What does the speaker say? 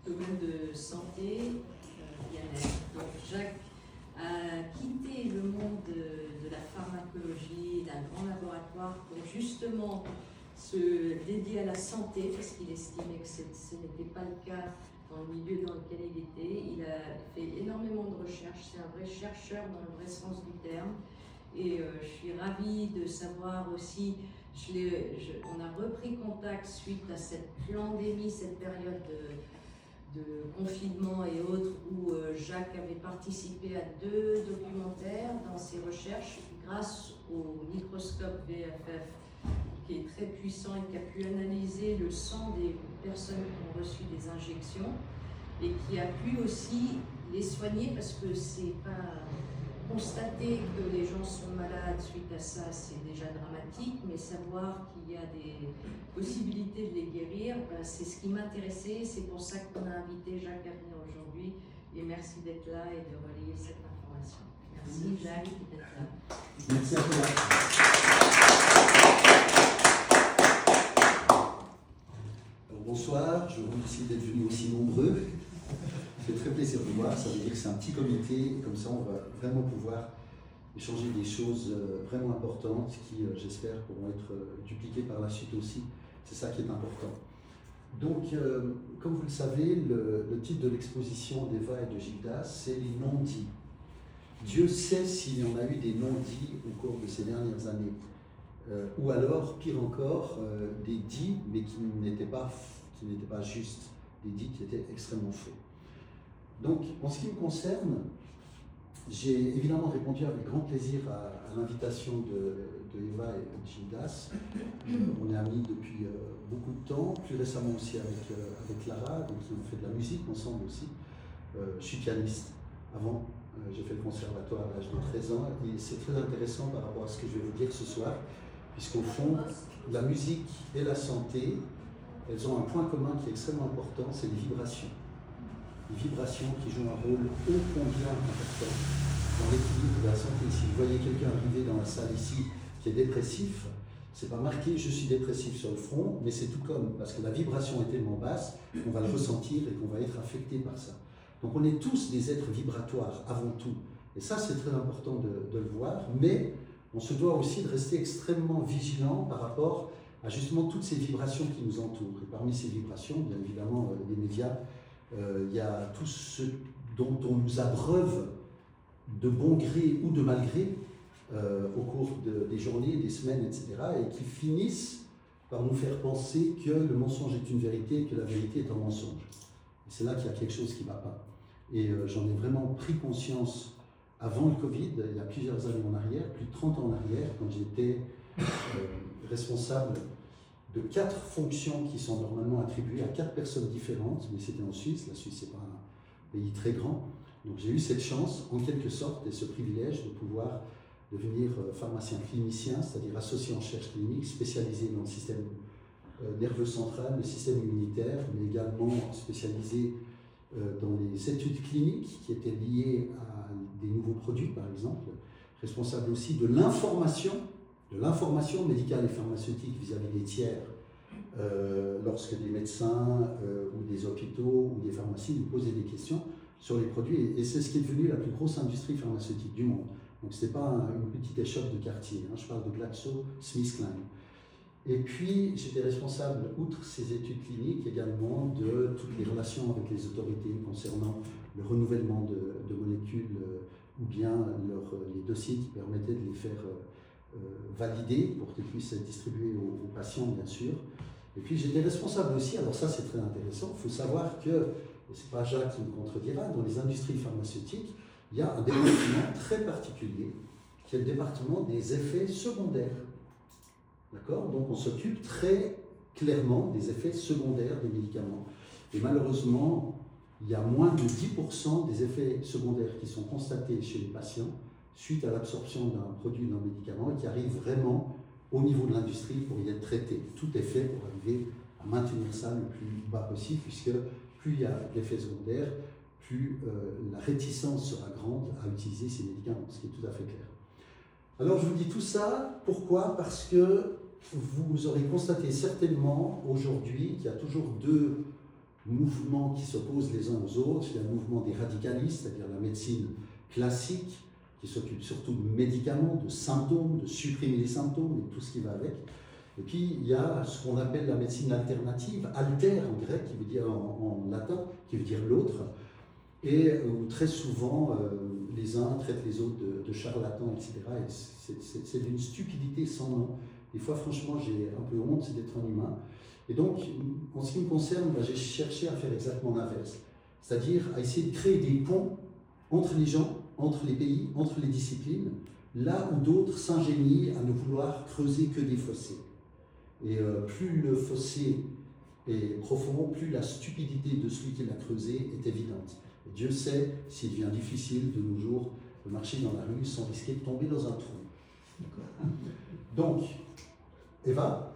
domaine de santé, bien-être. Donc Jacques a quitté le monde de la pharmacologie, d'un grand laboratoire pour justement se dédier à la santé, parce qu'il estimait que ce n'était pas le cas dans le milieu dans lequel il était. Il a fait énormément de recherches, c'est un vrai chercheur dans le vrai sens du terme. Et je suis ravie de savoir aussi, on a repris contact suite à cette pandémie, cette période de confinement et autres, où Jacques avait participé à 2 documentaires dans ses recherches grâce au microscope VFF, qui est très puissant et qui a pu analyser le sang des personnes qui ont reçu des injections et qui a pu aussi les soigner, parce que c'est pas constater que les gens sont malades suite à ça, c'est déjà dramatique, mais savoir qu'il y a des possibilités de les guérir, ben, c'est ce qui m'intéressait. C'est pour ça qu'on a invité Jacques à venir aujourd'hui, et merci d'être là et de relayer cette information. Merci Jacques d'être là. Merci à toi. Alors, bonsoir, je vous remercie d'être venus aussi nombreux. Ça fait très plaisir de vous voir, ça veut dire que c'est un petit comité, comme ça on va vraiment pouvoir échanger des choses vraiment importantes qui, j'espère, pourront être dupliquées par la suite aussi. C'est ça qui est important. Donc, comme vous le savez, le titre de l'exposition d'Eva et de Gildas, c'est les non-dits. Dieu sait s'il y en a eu des non-dits au cours de ces dernières années. Ou alors, pire encore, des dits, mais qui n'étaient pas justes, des dits qui étaient extrêmement faux. Donc, en ce qui me concerne, j'ai évidemment répondu avec grand plaisir à l'invitation de Eva et de Gildas. On est amis depuis beaucoup de temps, plus récemment aussi avec Clara, donc qui ont fait de la musique ensemble aussi. Je suis pianiste avant, j'ai fait le conservatoire à l'âge de 13 ans, et c'est très intéressant par rapport à ce que je vais vous dire ce soir, puisqu'au fond, la musique et la santé, elles ont un point commun qui est extrêmement important, c'est les vibrations. Les vibrations qui jouent un rôle ô combien important dans l'équilibre de la santé. Si vous voyez quelqu'un arriver dans la salle ici qui est dépressif, c'est pas marqué « je suis dépressif » sur le front, mais c'est tout comme, parce que la vibration est tellement basse qu'on va le ressentir et qu'on va être affecté par ça. Donc on est tous des êtres vibratoires avant tout, et ça c'est très important de le voir, mais on se doit aussi de rester extrêmement vigilant par rapport à justement toutes ces vibrations qui nous entourent. Et parmi ces vibrations, bien évidemment, les médias, il y a tout ce dont on nous abreuve de bon gré ou de mal gré au cours des journées, des semaines, etc. et qui finissent par nous faire penser que le mensonge est une vérité et que la vérité est un mensonge. Et c'est là qu'il y a quelque chose qui ne va pas. Et j'en ai vraiment pris conscience avant le Covid, il y a plusieurs années en arrière, plus de 30 ans en arrière, quand j'étais responsable de 4 fonctions qui sont normalement attribuées à 4 personnes différentes, mais c'était en Suisse. La Suisse, c'est pas un pays très grand. Donc j'ai eu cette chance, en quelque sorte, et ce privilège de pouvoir devenir pharmacien clinicien, c'est-à-dire associé en recherche clinique, spécialisé dans le système nerveux central, le système immunitaire, mais également spécialisé dans les études cliniques qui étaient liées à des nouveaux produits, par exemple, responsable aussi de l'information médicale et pharmaceutique vis-à-vis des tiers, lorsque des médecins ou des hôpitaux ou des pharmacies nous posaient des questions sur les produits, et c'est ce qui est devenu la plus grosse industrie pharmaceutique du monde. Donc ce n'est pas une petite échoppe de quartier, je parle de GlaxoSmithKline. Et puis j'étais responsable, outre ces études cliniques, également de toutes les relations avec les autorités concernant le renouvellement de molécules ou bien les dossiers qui permettaient de les faire valider pour qu'ils puissent être distribués aux patients, bien sûr. Et puis j'étais responsable aussi, alors ça c'est très intéressant, il faut savoir que, et ce n'est pas Jacques qui me contredira, dans les industries pharmaceutiques, il y a un département très particulier qui est le département des effets secondaires. D'accord ? Donc on s'occupe très clairement des effets secondaires des médicaments. Et malheureusement, il y a moins de 10% des effets secondaires qui sont constatés chez les patients suite à l'absorption d'un produit, d'un médicament, et qui arrivent vraiment au niveau de l'industrie pour y être traités. Tout est fait pour arriver à maintenir ça le plus bas possible, puisque plus il y a d'effets secondaires, plus la réticence sera grande à utiliser ces médicaments, ce qui est tout à fait clair. Alors je vous dis tout ça, pourquoi ? Parce que vous aurez constaté certainement aujourd'hui qu'il y a toujours deux mouvements qui s'opposent les uns aux autres. Il y a le mouvement des radicalistes, c'est-à-dire la médecine classique, qui s'occupe surtout de médicaments, de symptômes, de supprimer les symptômes et tout ce qui va avec. Et puis il y a ce qu'on appelle la médecine alternative, alter en grec, qui veut dire en latin, qui veut dire l'autre, et où très souvent les uns traitent les autres de charlatans, etc. Et c'est d'une stupidité sans nom. Des fois, franchement, j'ai un peu honte d'être un humain. Et donc, en ce qui me concerne, j'ai cherché à faire exactement l'inverse, c'est-à-dire à essayer de créer des ponts entre les gens, entre les pays, entre les disciplines, là où d'autres s'ingénient à ne vouloir creuser que des fossés. Et plus le fossé est profond, plus la stupidité de celui qui l'a creusé est évidente. Et Dieu sait s'il devient difficile de nos jours de marcher dans la rue sans risquer de tomber dans un trou. Donc, Eva,